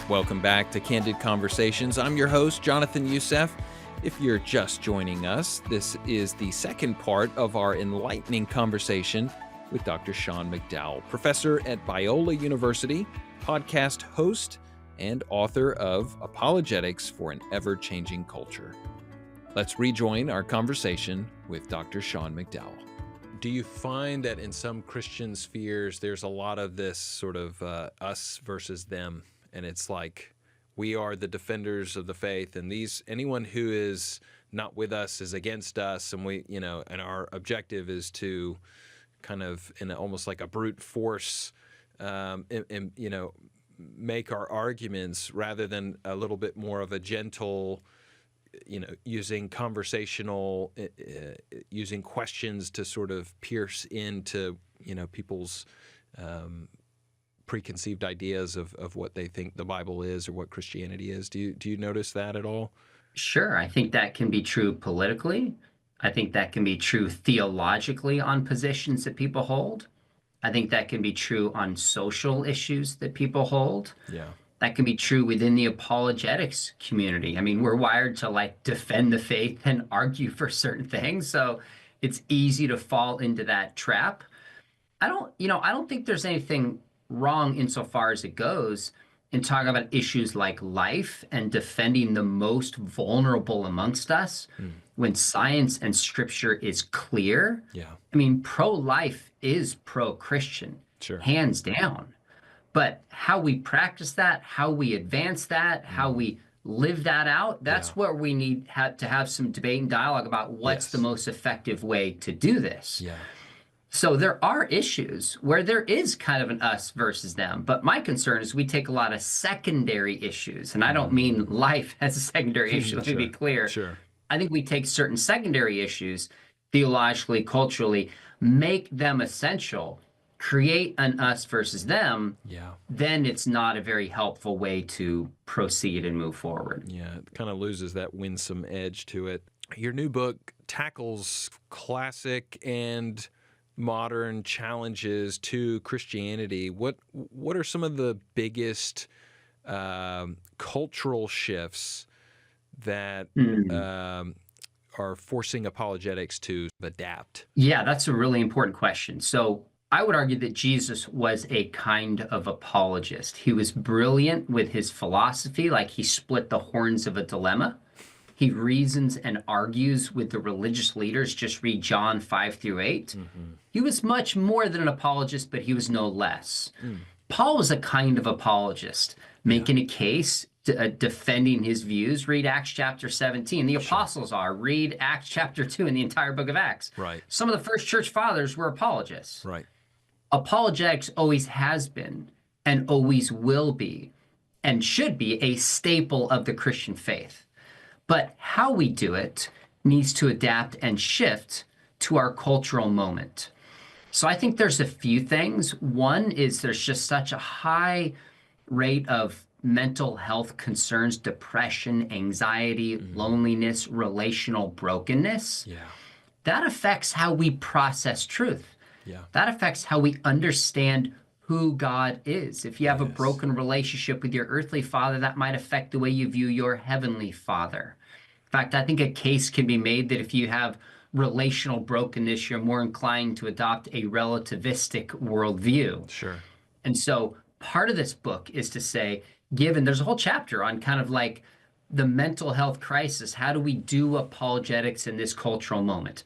Welcome back to Candid Conversations. I'm your host, Jonathan Youssef. If you're just joining us, this is the second part of our enlightening conversation with Dr. Sean McDowell, professor at Biola University, podcast host, and author of Apologetics for an Ever-Changing Culture. Let's rejoin our conversation with Dr. Sean McDowell. Do you find that in some Christian spheres, there's a lot of this sort of us versus them? And it's like, we are the defenders of the faith, and anyone who is not with us is against us, and and our objective is to kind of, in almost like a brute force, make our arguments rather than a little bit more of a gentle, using conversational, using questions to sort of pierce into, people's preconceived ideas of what they think the Bible is or what Christianity is. Do you notice that at all? Sure. I think that can be true politically. I think that can be true theologically on positions that people hold. I think that can be true on social issues that people hold. Yeah. That can be true within the apologetics community. I mean, we're wired to defend the faith and argue for certain things. So it's easy to fall into that trap. I don't think there's anything wrong insofar as it goes in talking about issues like life and defending the most vulnerable amongst us when science and scripture is clear. Yeah. I mean, pro-life is pro-Christian, sure, hands down. But how we practice that, how we advance that, how we live that out, that's where we need to have some debate and dialogue about what's the most effective way to do this. Yeah. So there are issues where there is kind of an us versus them. But my concern is we take a lot of secondary issues. And I don't mean life as a secondary issue. Let me be clear. Sure. I think we take certain secondary issues, theologically, culturally, make them essential, create an us versus them. Yeah. Then it's not a very helpful way to proceed and move forward. Yeah, it kind of loses that winsome edge to it. Your new book tackles classic and modern challenges to Christianity. What are some of the biggest cultural shifts that are forcing apologetics to adapt? Yeah, that's a really important question. So I would argue that Jesus was a kind of apologist. He was brilliant with his philosophy, like he split the horns of a dilemma. He reasons and argues with the religious leaders. Just read John 5-8. He was much more than an apologist, but he was no less. Paul was a kind of apologist, making a case, defending his views. Read Acts chapter 17. The apostles are. Read Acts chapter 2 in the entire book of Acts. Right. Some of the first church fathers were apologists. Right. Apologetics always has been and always will be and should be a staple of the Christian faith. But how we do it needs to adapt and shift to our cultural moment. So I think there's a few things. One is there's just such a high rate of mental health concerns, depression, anxiety, loneliness, relational brokenness. Yeah. That affects how we process truth. Yeah. That affects how we understand who God is. If you have a broken relationship with your earthly father, that might affect the way you view your heavenly father. In fact, I think a case can be made that if you have relational brokenness, you're more inclined to adopt a relativistic worldview. Sure. And so part of this book is to say, there's a whole chapter on kind of like the mental health crisis. How do we do apologetics in this cultural moment?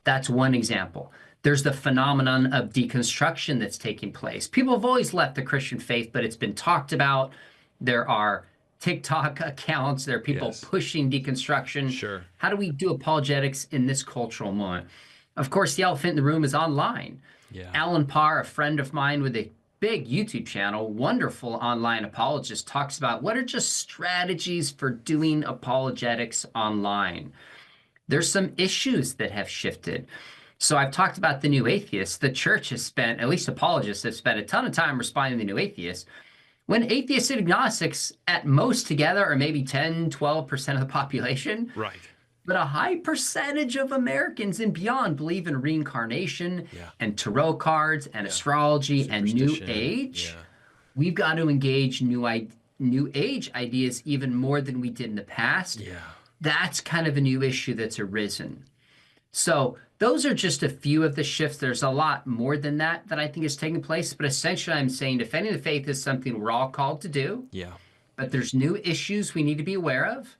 That's one example. There's the phenomenon of deconstruction that's taking place. People have always left the Christian faith, but it's been talked about. There are TikTok accounts. There are people pushing deconstruction. Sure. How do we do apologetics in this cultural moment? Of course, the elephant in the room is online. Yeah. Alan Parr, a friend of mine with a big YouTube channel, wonderful online apologist, talks about what are just strategies for doing apologetics online. There's some issues that have shifted. So I've talked about the new atheists. The church has spent, at least apologists have spent a ton of time responding to the new atheists. When atheists and agnostics at most together are maybe 10, 12% of the population. Right. But a high percentage of Americans and beyond believe in reincarnation and tarot cards and astrology and new age. We've got to engage new new age ideas even more than we did in the past. Yeah. That's kind of a new issue that's arisen. So those are just a few of the shifts. There's a lot more than that I think is taking place. But essentially, I'm saying defending the faith is something we're all called to do. Yeah. But there's new issues we need to be aware of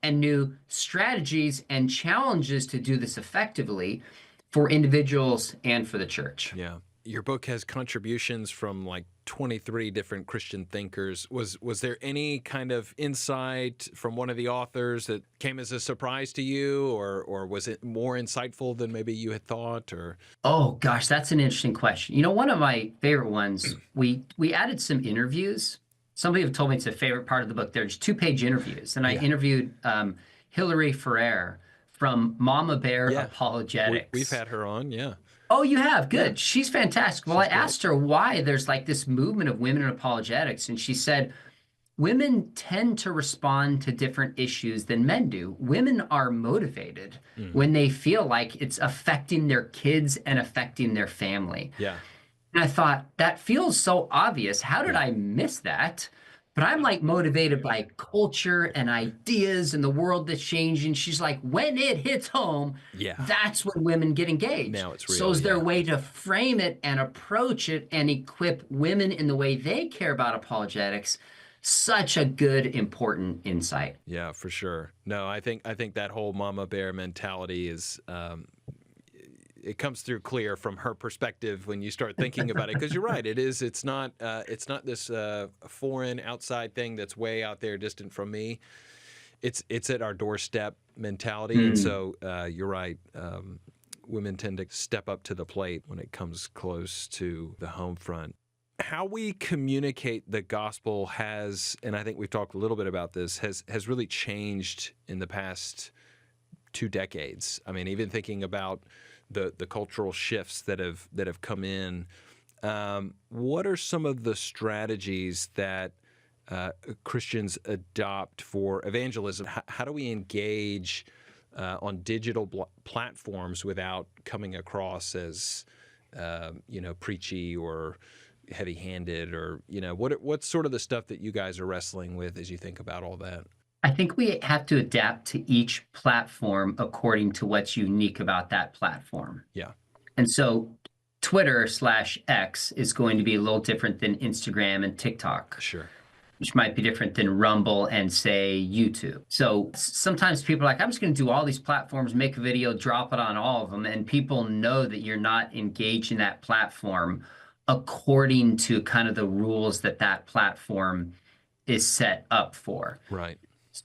and new strategies and challenges to do this effectively for individuals and for the church. Yeah. Your book has contributions from like 23 different Christian thinkers. Was there any kind of insight from one of the authors that came as a surprise to you, or was it more insightful than maybe you had thought? Or Oh gosh, that's an interesting question. You know, one of my favorite ones, we added some interviews. Somebody have told me it's a favorite part of the book. There's 2-page interviews, and I interviewed Hilary Ferrer from Mama Bear Apologetics. We've had her on, yeah. Oh, you have? Good. Yeah. She's fantastic. Well, I asked her why there's like this movement of women in apologetics, and she said, women tend to respond to different issues than men do. Women are motivated when they feel like it's affecting their kids and affecting their family. Yeah. And I thought, that feels so obvious. How did I miss that? But I'm like motivated by culture and ideas and the world that's changing. She's like, when it hits home, that's when women get engaged. Now it's real. So is there a way to frame it and approach it and equip women in the way they care about apologetics? Such a good, important insight. Yeah, for sure. No, I think that whole mama bear mentality is it comes through clear from her perspective when you start thinking about it. Because you're right, it's not this foreign outside thing that's way out there, distant from me. It's at our doorstep mentality, and so you're right. Women tend to step up to the plate when it comes close to the home front. How we communicate the gospel has, and I think we've talked a little bit about this, has really changed in the past 2 decades. I mean, even thinking about the cultural shifts that have come in, what are some of the strategies that Christians adopt for evangelism? How do we engage on digital platforms without coming across as preachy or heavy-handed, or what's sort of the stuff that you guys are wrestling with as you think about all that? I think we have to adapt to each platform according to what's unique about that platform. Yeah. And so Twitter/X is going to be a little different than Instagram and TikTok. Sure. Which might be different than Rumble and, say, YouTube. So sometimes people are like, I'm just going to do all these platforms, make a video, drop it on all of them. And people know that you're not engaged in that platform according to kind of the rules that platform is set up for. Right.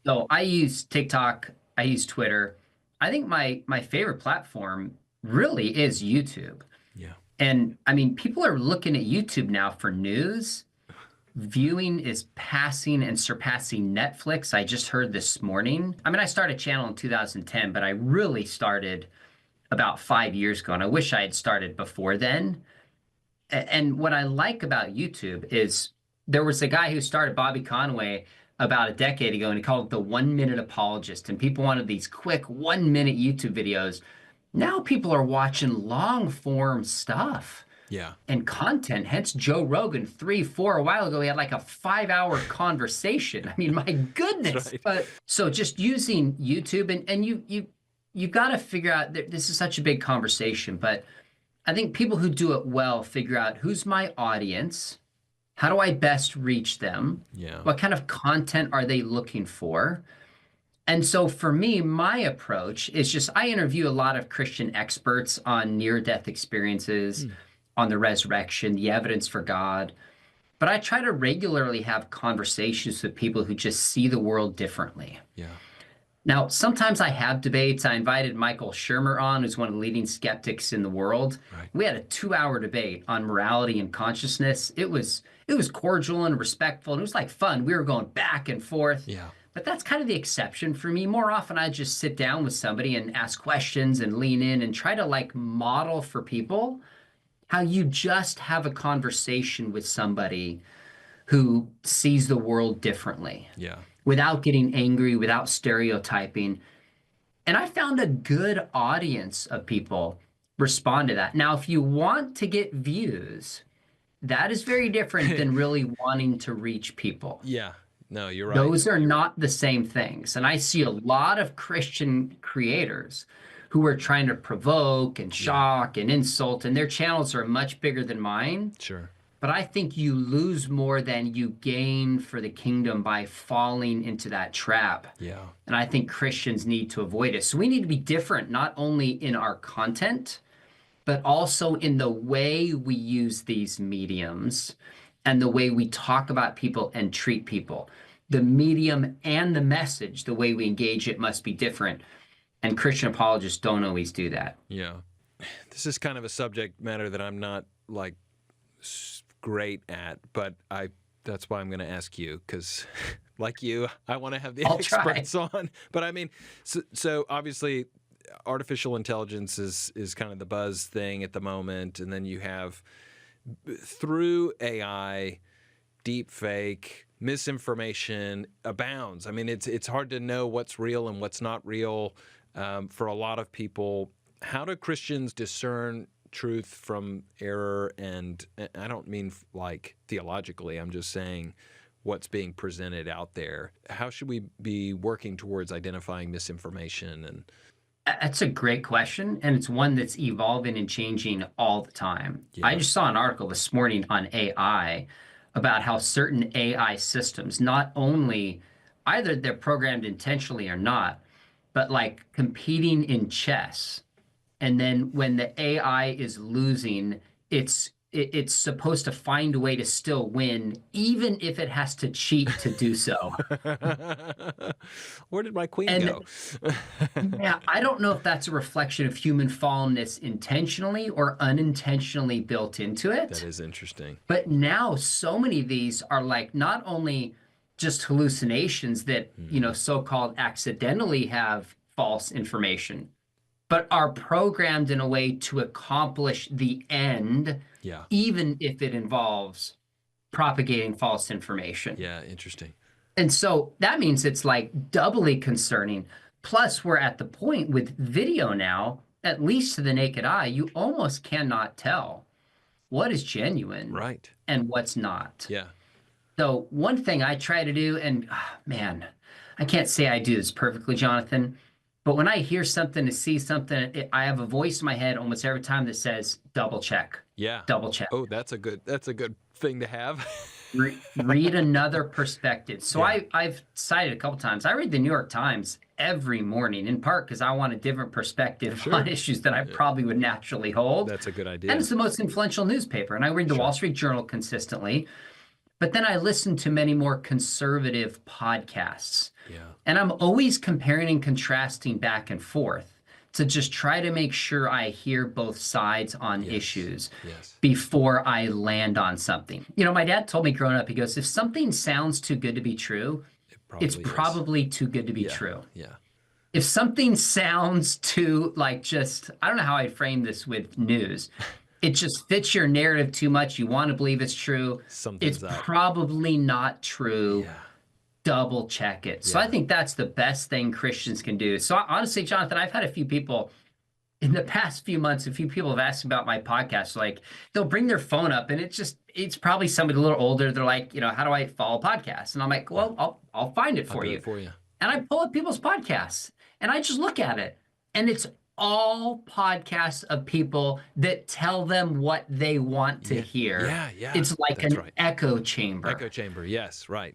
So I use TikTok, I use Twitter. I think my favorite platform really is YouTube. Yeah. And I mean, people are looking at YouTube now for news. Viewing is passing and surpassing Netflix. I just heard this morning. I mean, I started a channel in 2010, but I really started about 5 years ago. And I wish I had started before then. And what I like about YouTube is there was a guy who started, Bobby Conway, about a decade ago, and he called it the 1-minute apologist. And people wanted these quick 1-minute YouTube videos. Now people are watching long form stuff. Yeah. And content, hence Joe Rogan 3-4 a while ago, he had like a 5-hour conversation. I mean, my goodness. Right. But so just using YouTube and you've got to figure out that this is such a big conversation, but I think people who do it well figure out who's my audience, how do I best reach them? Yeah. What kind of content are they looking for? And so for me, my approach is just I interview a lot of Christian experts on near-death experiences, on the resurrection, the evidence for God. But I try to regularly have conversations with people who just see the world differently. Yeah. Now, sometimes I have debates. I invited Michael Shermer on, who's one of the leading skeptics in the world. Right. We had a 2-hour debate on morality and consciousness. It was cordial and respectful, and it was like fun. We were going back and forth. Yeah. But that's kind of the exception for me. More often, I just sit down with somebody and ask questions and lean in and try to like model for people how you just have a conversation with somebody who sees the world differently. Yeah. Without getting angry, without stereotyping. And I found a good audience of people respond to that. Now, if you want to get views, that is very different than really wanting to reach people. Yeah. No, you're right. Those are not the same things. And I see a lot of Christian creators who are trying to provoke and Yeah, shock and insult, and their channels are much bigger than mine. sure. But I think you lose more than you gain for the kingdom by falling into that trap. Yeah. And I think Christians need to avoid it. So we need to be different, not only in our content, but also in the way we use these mediums and the way we talk about people and treat people. The medium and the message, the way we engage it must be different. And Christian apologists don't always do that. Yeah. This is kind of a subject matter that I'm not like great at, but that's why I'm going to ask you, because like you, I want to have the experts on. But I mean, so obviously artificial intelligence is kind of the buzz thing at the moment. And then you have, through AI, deep fake, misinformation abounds. I mean, it's hard to know what's real and what's not real for a lot of people. How do Christians discern truth from error? And I don't mean like theologically, I'm just saying what's being presented out there. How should we be working towards identifying misinformation? And that's a great question, and it's one that's evolving and changing all the time. Yeah. I just saw an article this morning on AI about how certain AI systems, not only either they're programmed intentionally or not, but like competing in chess. And then when the AI is losing, it's supposed to find a way to still win, even if it has to cheat to do so. Where did my queen go? Yeah, I don't know if that's a reflection of human fallenness intentionally or unintentionally built into it. That is interesting. But now so many of these are like not only just hallucinations that, so-called accidentally have false information, but are programmed in a way to accomplish the end, even if it involves propagating false information. Yeah, interesting. And so that means it's like doubly concerning. Plus, we're at the point with video now, at least to the naked eye, you almost cannot tell what is genuine and what's not. Yeah. So one thing I try to do, and man, I can't say I do this perfectly, Jonathan, but when I hear something, to see something, I have a voice in my head almost every time that says, double check. Yeah. Double check. Oh, that's a good thing to have. Read another perspective. So I've cited a couple times. I read the New York Times every morning, in part because I want a different perspective on issues that I probably would naturally hold. That's a good idea. And it's the most influential newspaper. And I read the Wall Street Journal consistently. But then I listen to many more conservative podcasts. Yeah. And I'm always comparing and contrasting back and forth to just try to make sure I hear both sides on issues before I land on something. My dad told me growing up, he goes, if something sounds too good to be true, it's probably too good to be true. Yeah. If something sounds too I don't know how I frame this with news. It just fits your narrative too much. You want to believe it's true. It's probably not true. Yeah. Double check it. So I think that's the best thing Christians can do. So honestly, Jonathan, I've had a few people in the past few months, have asked about my podcast. Like they'll bring their phone up and it's probably somebody a little older. They're like, how do I follow podcasts? And I'm like, well, I'll find it for you. And I pull up people's podcasts and I just look at it and it's all podcasts of people that tell them what they want to hear. Yeah. It's like an echo chamber. Echo chamber. Yes. Right.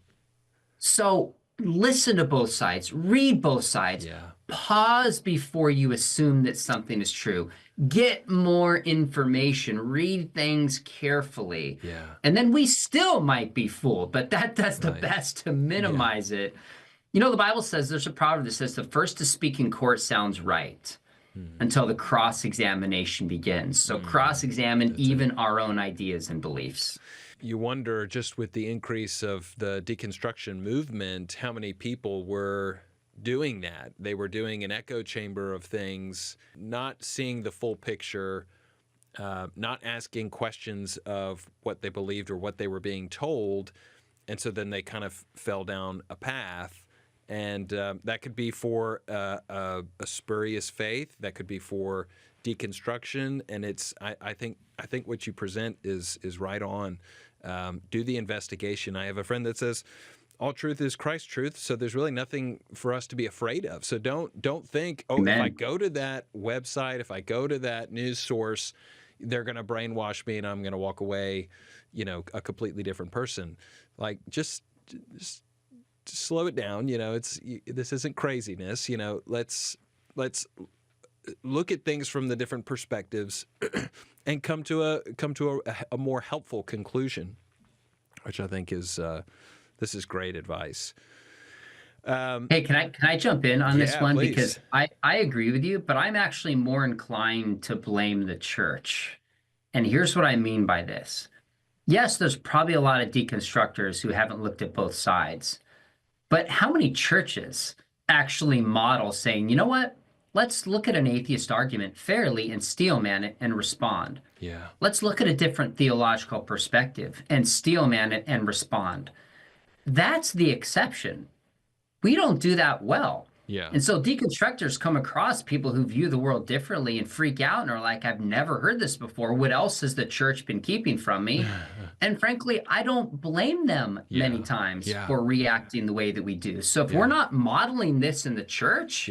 So listen to both sides, read both sides, pause before you assume that something is true, get more information, read things carefully. Yeah. And then we still might be fooled, but that's the best to minimize it. The Bible says, there's a proverb that says the first to speak in court sounds right until the cross-examination begins. So cross-examine even our own ideas and beliefs. You wonder, just with the increase of the deconstruction movement, how many people were doing that. They were doing an echo chamber of things, not seeing the full picture, not asking questions of what they believed or what they were being told. And so then they kind of fell down a path. And that could be for a spurious faith. That could be for deconstruction. And I think what you present is right on. Do the investigation. I have a friend that says, all truth is Christ's truth, so there's really nothing for us to be afraid of. So don't think, oh, if I Amen. go to that website, if I go to that news source, they're going to brainwash me and I'm going to walk away, a completely different person. Like just slow it down. This isn't craziness. Let's look at things from the different perspectives and come to a more helpful conclusion, which I think is. This is great advice. Hey, can I jump in on this one? Please. Because I agree with you, but I'm actually more inclined to blame the church. And here's what I mean by this. Yes, there's probably a lot of deconstructors who haven't looked at both sides. But how many churches actually model saying, you know what? Let's look at an atheist argument fairly and steelman it and respond. Yeah. Let's look at a different theological perspective and steelman it and respond. That's the exception. We don't do that well. Yeah. And so deconstructors come across people who view the world differently and freak out and are like, I've never heard this before. What else has the church been keeping from me? And frankly, I don't blame them many times for reacting the way that we do. So if we're not modeling this in the church,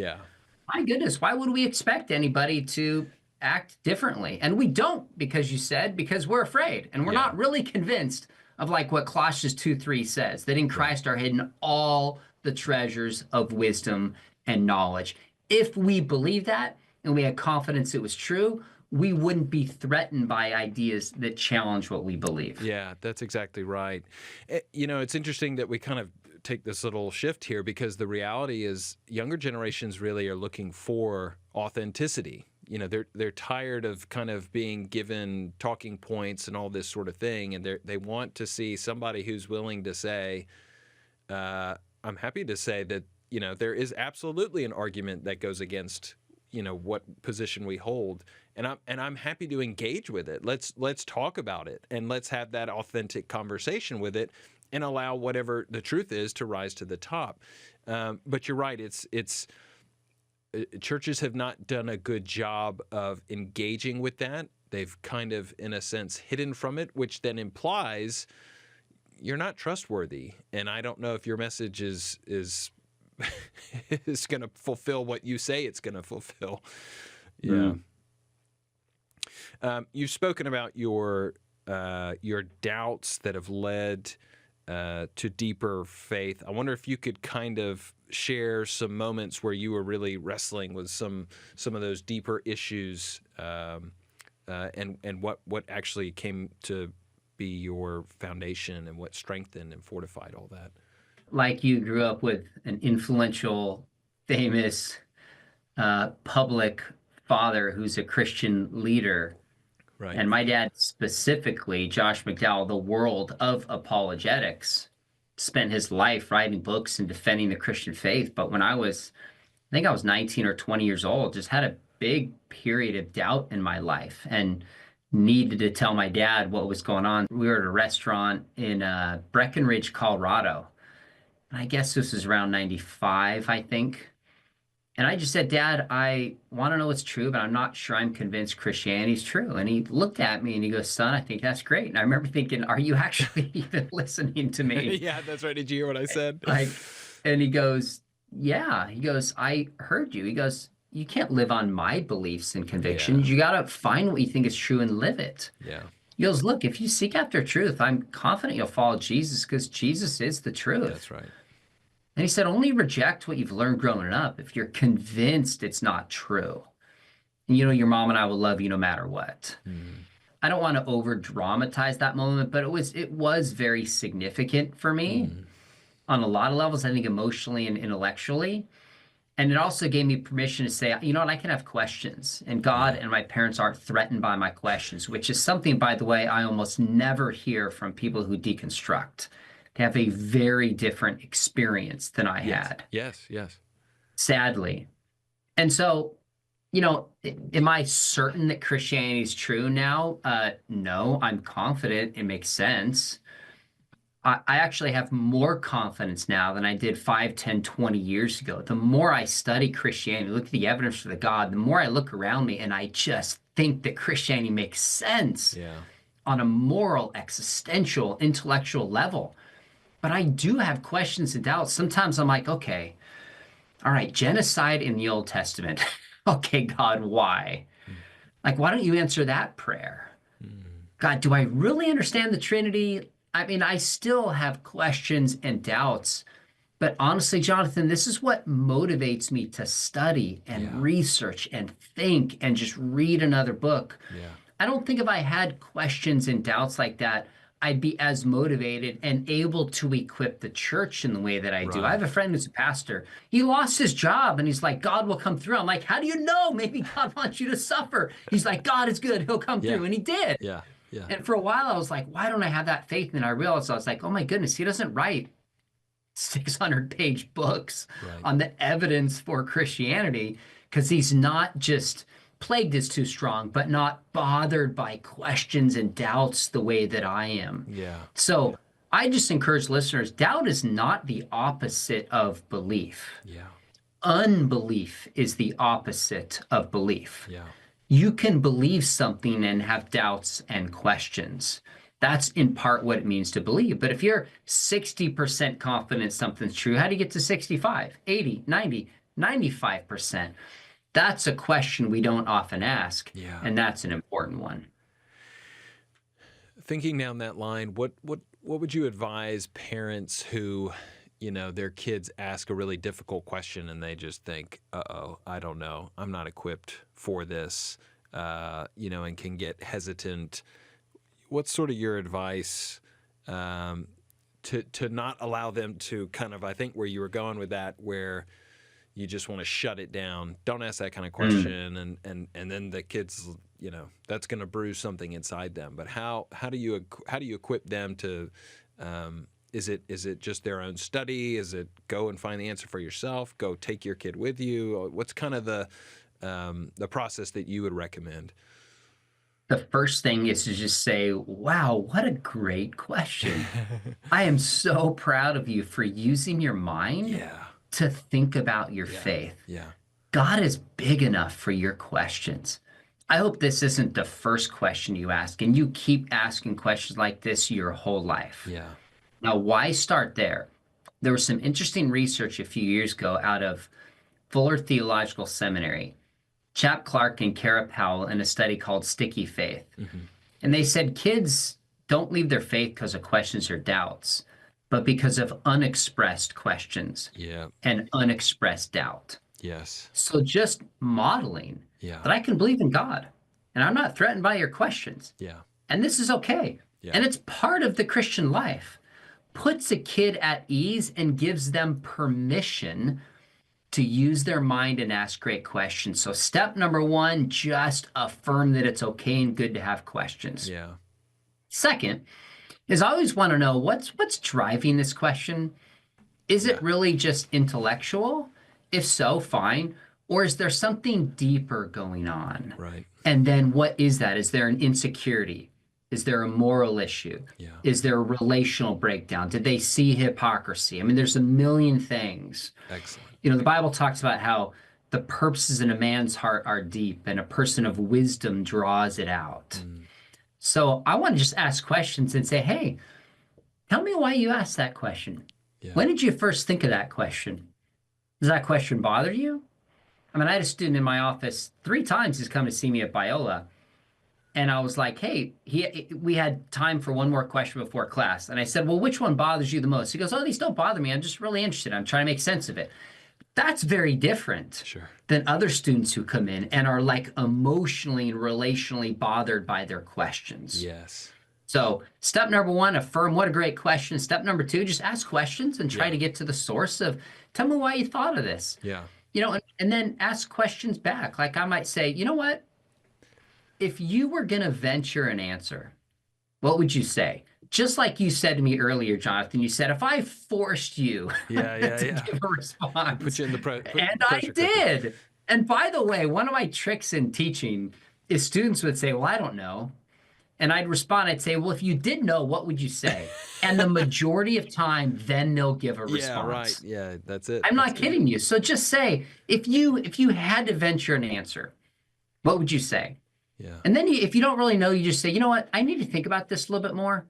my goodness, why would we expect anybody to act differently? And we don't, because we're afraid and we're not really convinced of like what Colossians 2:3 says, that in Christ are hidden all the treasures of wisdom and knowledge. If we believe that and we had confidence it was true, we wouldn't be threatened by ideas that challenge what we believe. Yeah, that's exactly right. It's interesting that we kind of take this little shift here, because the reality is younger generations really are looking for authenticity. They're tired of kind of being given talking points and all this sort of thing, and they want to see somebody who's willing to say, I'm happy to say that there is absolutely an argument that goes against what position we hold, and I'm happy to engage with it. Let's talk about it, and let's have that authentic conversation with it, and allow whatever the truth is to rise to the top. But you're right; it's churches have not done a good job of engaging with that. They've kind of, in a sense, hidden from it, which then implies you're not trustworthy. And I don't know if your message is is going to fulfill what you say it's going to fulfill. Yeah. You've spoken about your doubts that have led to deeper faith. I wonder if you could kind of share some moments where you were really wrestling with some of those deeper issues, and what actually came to be your foundation, and what strengthened and fortified all that. Like you grew up with an influential, famous, public father who's a Christian leader. Right. And my dad specifically, Josh McDowell, the world of apologetics, spent his life writing books and defending the Christian faith. But when I think I was 19 or 20 years old, just had a big period of doubt in my life and needed to tell my dad what was going on. We were at a restaurant in Breckenridge, Colorado. And I guess this was around 95, I think. And I just said, Dad, I want to know what's true, but I'm not sure I'm convinced Christianity's true. And he looked at me and he goes, son, I think that's great. And I remember thinking, are you actually even listening to me? Yeah, that's right. Did you hear what I said? And he goes, yeah. He goes, I heard you. He goes, you can't live on my beliefs and convictions. Yeah. You got to find what you think is true and live it. Yeah. He goes, look, if you seek after truth, I'm confident you'll follow Jesus because Jesus is the truth. That's right. And he said, only reject what you've learned growing up if you're convinced it's not true. And your mom and I will love you no matter what. Mm. I don't want to over dramatize that moment, but it was very significant for me on a lot of levels, I think emotionally and intellectually. And it also gave me permission to say, you know what, I can have questions. And God and my parents aren't threatened by my questions, which is something, by the way, I almost never hear from people who deconstruct. They have a very different experience than I had. Yes. Sadly. And so, am I certain that Christianity is true now? No, I'm confident it makes sense. I actually have more confidence now than I did 5, 10, 20 years ago. The more I study Christianity, look at the evidence for the God, the more I look around me and I just think that Christianity makes sense on a moral, existential, intellectual level. But I do have questions and doubts. Sometimes I'm like, okay, all right, genocide in the Old Testament. Okay, God, why? Like, why don't you answer that prayer? God, do I really understand the Trinity? I mean, I still have questions and doubts. But honestly, Jonathan, this is what motivates me to study and research and think and just read another book. Yeah. I don't think if I had questions and doubts like that, I'd be as motivated and able to equip the church in the way that I do. I have a friend who's a pastor. He lost his job and he's like, God will come through. I'm like, how do you know? Maybe God wants you to suffer. He's like, God is good. He'll come through. And he did. Yeah. Yeah. And for a while, I was like, why don't I have that faith? And I realized, I was like, oh my goodness, he doesn't write 600-page books on the evidence for Christianity because he's not just plagued is too strong, but not bothered by questions and doubts the way that I am. Yeah. So I just encourage listeners, doubt is not the opposite of belief. Yeah. Unbelief is the opposite of belief. Yeah. You can believe something and have doubts and questions. That's in part what it means to believe. But if you're 60% confident something's true, how do you get to 65, 80, 90, 95%? That's a question we don't often ask, and that's an important one. Thinking down that line, what would you advise parents who, their kids ask a really difficult question and they just think, uh-oh, I don't know, I'm not equipped for this, and can get hesitant? What's sort of your advice to not allow them to kind of, I think where you were going with that, where you just want to shut it down. Don't ask that kind of question, and then the kids, that's going to bruise something inside them. But how do you equip them to? Is it just their own study? Is it go and find the answer for yourself? Go take your kid with you? What's kind of the process that you would recommend? The first thing is to just say, wow, what a great question. I am so proud of you for using your mind to think about your faith. Yeah. God is big enough for your questions. I hope this isn't the first question you ask, and you keep asking questions like this your whole life. Yeah. Now, why start there? There was some interesting research a few years ago out of Fuller Theological Seminary, Chap Clark and Kara Powell, in a study called Sticky Faith. And they said kids don't leave their faith because of questions or doubts, but because of unexpressed questions and unexpressed doubt. Yes. So just modeling that I can believe in God and I'm not threatened by your questions. Yeah. And this is okay. Yeah. And it's part of the Christian life. Puts a kid at ease and gives them permission to use their mind and ask great questions. So step number one, just affirm that it's okay and good to have questions. Yeah. Second is I always want to know what's driving this question. Is it really just intellectual? If so, fine. Or is there something deeper going on? Right. And then what is that? Is there an insecurity? Is there a moral issue? Yeah. Is there a relational breakdown? Did they see hypocrisy? I mean, there's a million things. Excellent. The Bible talks about how the purposes in a man's heart are deep and a person of wisdom draws it out. So I want to just ask questions and say, hey, tell me why you asked that question. Yeah. When did you first think of that question? Does that question bother you? I mean, I had a student in my office 3 times he's come to see me at Biola. And I was like, hey, we had time for one more question before class. And I said, well, which one bothers you the most? He goes, oh, these don't bother me. I'm just really interested. I'm trying to make sense of it. That's very different than other students who come in and are like emotionally and relationally bothered by their questions. Yes. So step number 1, affirm what a great question. Step number 2, just ask questions and try to get to the source of, tell me why you thought of this. Yeah. And then ask questions back. Like I might say, you know what? If you were going to venture an answer, what would you say? Just like you said to me earlier, Jonathan, you said, if I forced you to give a response, Put you in the and I did. And by the way, one of my tricks in teaching is students would say, well, I don't know. And I'd respond, I'd say, well, if you did know, what would you say? And the majority of time, then they'll give a response. Yeah, right. Yeah, that's it. I'm not kidding you. So just say, if you had to venture an answer, what would you say? Yeah. And then if you don't really know, you just say, you know what, I need to think about this a little bit more.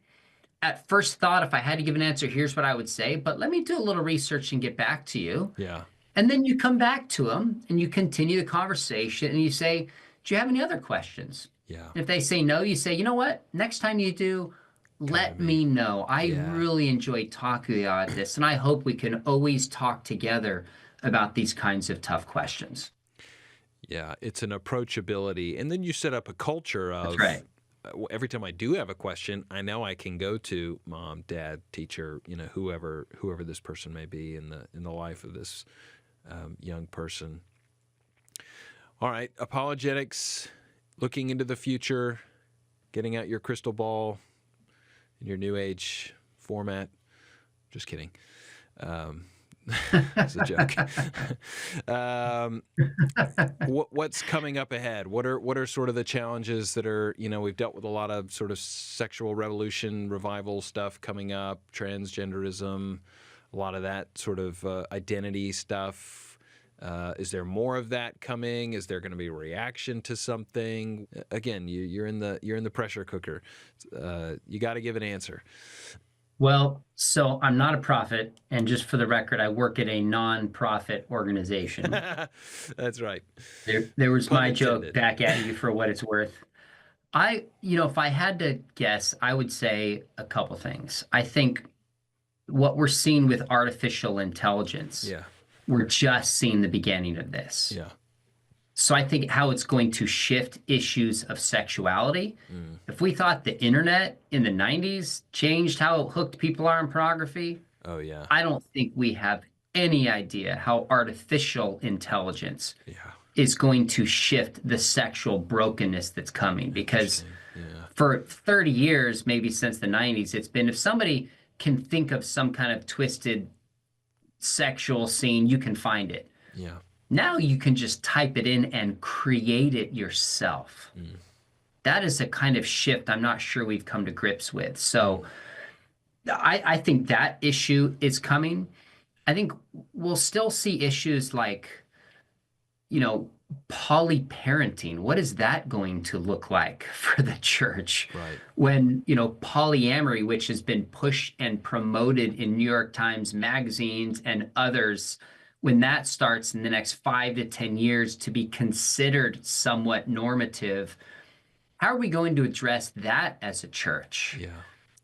At first thought, if I had to give an answer, here's what I would say, but let me do a little research and get back to you. Yeah. And then you come back to them and you continue the conversation and you say, do you have any other questions? Yeah. And if they say no, you say, you know what, next time you do, Come to let me. me know. I Yeah. really enjoyed talking to you about this. And I hope we can always talk together about these kinds of tough questions. Yeah. It's an approachability. And then you set up a culture That's of right. every time I do have a question, I know I can go to mom, dad, teacher, whoever this person may be in the life of this young person. All right, apologetics, looking into the future, getting out your crystal ball in your new age format. Just kidding. It's a joke. What's coming up ahead? What are sort of the challenges that are, we've dealt with a lot of sort of sexual revolution, revival stuff coming up, transgenderism, a lot of that sort of identity stuff. Is there more of that coming? Is there going to be a reaction to something? Again, you're in the pressure cooker. You got to give an answer. Well, so I'm not a prophet, and just for the record, I work at a non-profit organization. That's right. There was Pun my joke intended. back at you for what it's worth. If I had to guess, I would say a couple things. I think what we're seeing with artificial intelligence, Yeah. we're just seeing the beginning of this. Yeah. So I think how it's going to shift issues of sexuality. If we thought the internet in the 90s changed how hooked people are in pornography, Oh, yeah. I don't think we have any idea how artificial intelligence Yeah. is going to shift the sexual brokenness that's coming. Because Yeah. for 30 years, maybe since the 90s, it's been if somebody can think of some kind of twisted sexual scene, you can find it. Yeah. Now you can just type it in and create it yourself. That is a kind of shift I'm not sure we've come to grips with. So I think that issue is coming. I think we'll still see issues like, polyparenting. What is that going to look like for the church? Right. When, polyamory, which has been pushed and promoted in New York Times magazines and others, when that starts in the next 5 to 10 years to be considered somewhat normative, how are we going to address that as a church? Yeah.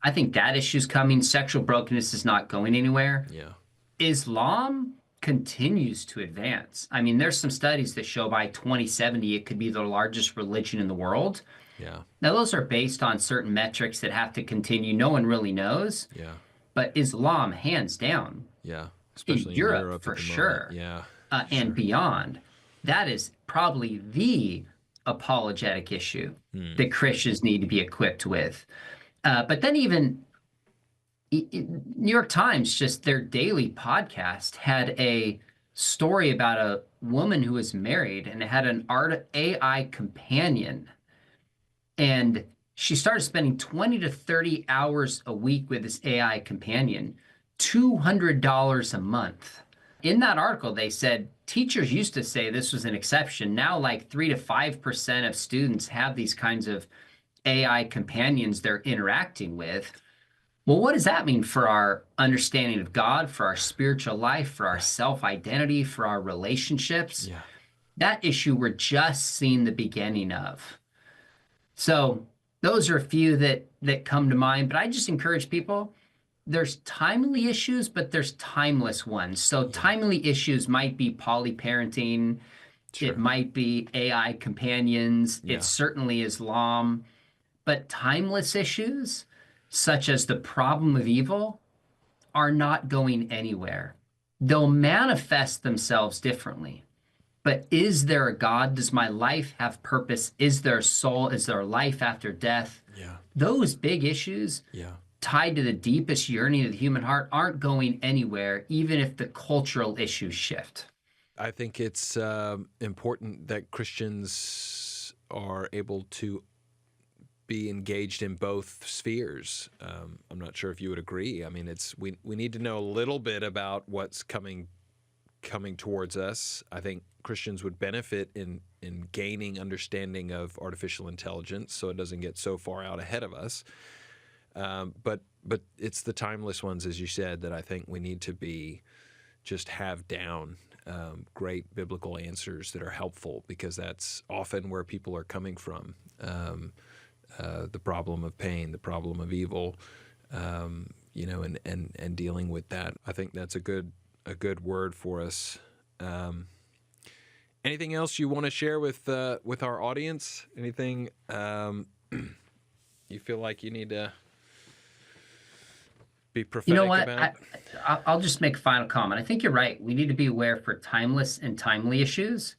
I think that issue's coming. Sexual brokenness is not going anywhere. Yeah. Islam continues to advance. I mean, there's some studies that show by 2070 it could be the largest religion in the world. Yeah. Now, those are based on certain metrics that have to continue. No one really knows. Yeah. But Islam, hands down, Yeah. Especially in Europe at for the sure. moment. Yeah. And beyond, that is probably the apologetic issue that Christians need to be equipped with. But then even New York Times, just their daily podcast, had a story about a woman who was married and had an AI companion. And she started spending 20 to 30 hours a week with this AI companion, $200 a month. In that article, they said teachers used to say this was an exception. Now, like 3 to 5% of students have these kinds of AI companions they're interacting with. Well, what does that mean for our understanding of God, for our spiritual life, for our self-identity, for our relationships? Yeah. That issue we're just seeing the beginning of. So those are a few that come to mind, but I just encourage people, there's timely issues, but there's timeless ones. So timely issues might be polyparenting, Sure. it might be AI companions, Yeah. it certainly Islam, but timeless issues, such as the problem of evil, are not going anywhere. They'll manifest themselves differently. But is there a God? Does my life have purpose? Is there a soul? Is there a life after death? Yeah. Those big issues Yeah. tied to the deepest yearning of the human heart aren't going anywhere, even if the cultural issues shift. I think it's important that Christians are able to be engaged in both spheres. I'm not sure if you would agree. I mean, we need to know a little bit about what's coming coming towards us. I think Christians would benefit in gaining understanding of artificial intelligence so it doesn't get so far out ahead of us. But it's the timeless ones, as you said, that I think we need to just have down great biblical answers that are helpful, because that's often where people are coming from. The problem of pain, the problem of evil, and dealing with that. I think that's a good word for us. Anything else you want to share with our audience? Anything you feel like you need to be prophetic You know what? about? I'll just make a final comment. I think you're right. We need to be aware for timeless and timely issues,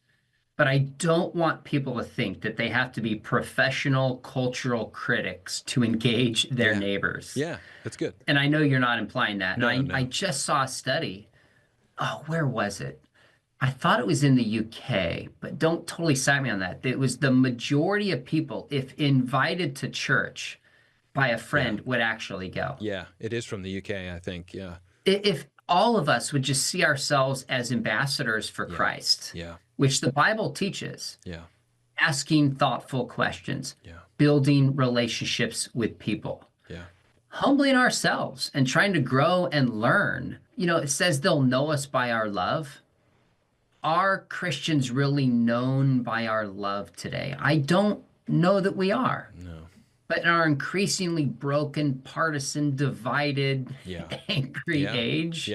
but I don't want people to think that they have to be professional cultural critics to engage their neighbors. Yeah, that's good. And I know you're not implying that. No, I just saw a study. Oh, where was it? I thought it was in the UK, but don't totally cite me on that. It was the majority of people, if invited to church by a friend, would actually go. Yeah, it is from the UK, I think. Yeah. If all of us would just see ourselves as ambassadors for Christ, which the Bible teaches, asking thoughtful questions, building relationships with people, humbling ourselves and trying to grow and learn. It says they'll know us by our love. Are Christians really known by our love today? I don't know that we are. No. But in our increasingly broken, partisan, divided, angry age,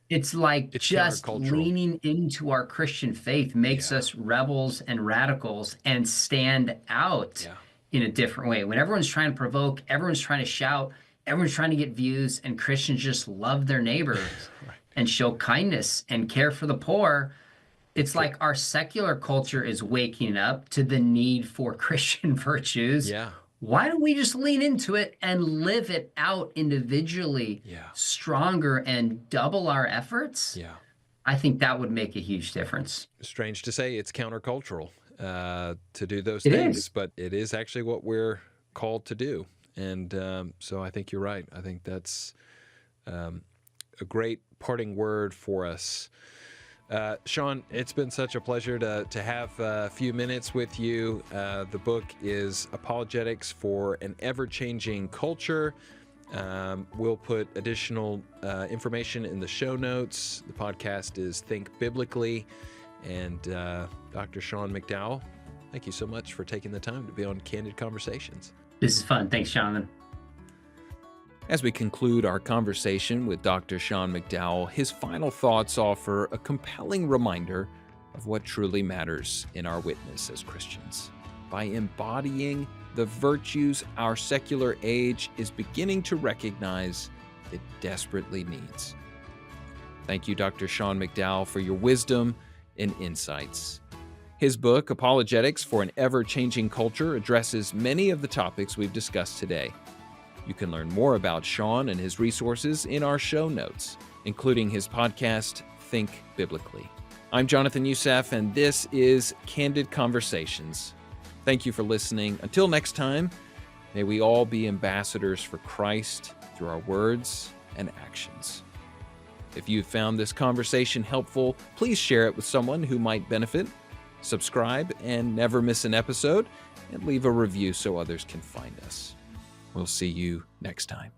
it's like it's just leaning into our Christian faith makes us rebels and radicals and stand out in a different way. When everyone's trying to provoke, everyone's trying to shout, everyone's trying to get views, and Christians just love their neighbors and show kindness and care for the poor. It's like our secular culture is waking up to the need for Christian virtues. Yeah. Why don't we just lean into it and live it out individually, stronger, and double our efforts? Yeah. I think that would make a huge difference. Strange to say, it's countercultural to do those things, but it is actually what we're called to do. And so I think you're right. I think that's a great parting word for us. Sean, it's been such a pleasure to have a few minutes with you. The book is Apologetics for an Ever-Changing Culture. We'll put additional information in the show notes. The podcast is Think Biblically. And Dr. Sean McDowell, thank you so much for taking the time to be on Candid Conversations. This is fun. Thanks, Jonathan. As we conclude our conversation with Dr. Sean McDowell, his final thoughts offer a compelling reminder of what truly matters in our witness as Christians. By embodying the virtues our secular age is beginning to recognize it desperately needs. Thank you, Dr. Sean McDowell, for your wisdom and insights. His book, Apologetics for an Ever-Changing Culture, addresses many of the topics we've discussed today. You can learn more about Sean and his resources in our show notes, including his podcast, Think Biblically. I'm Jonathan Youssef, and this is Candid Conversations. Thank you for listening. Until next time, may we all be ambassadors for Christ through our words and actions. If you found this conversation helpful, please share it with someone who might benefit. Subscribe and never miss an episode, and leave a review so others can find us. We'll see you next time.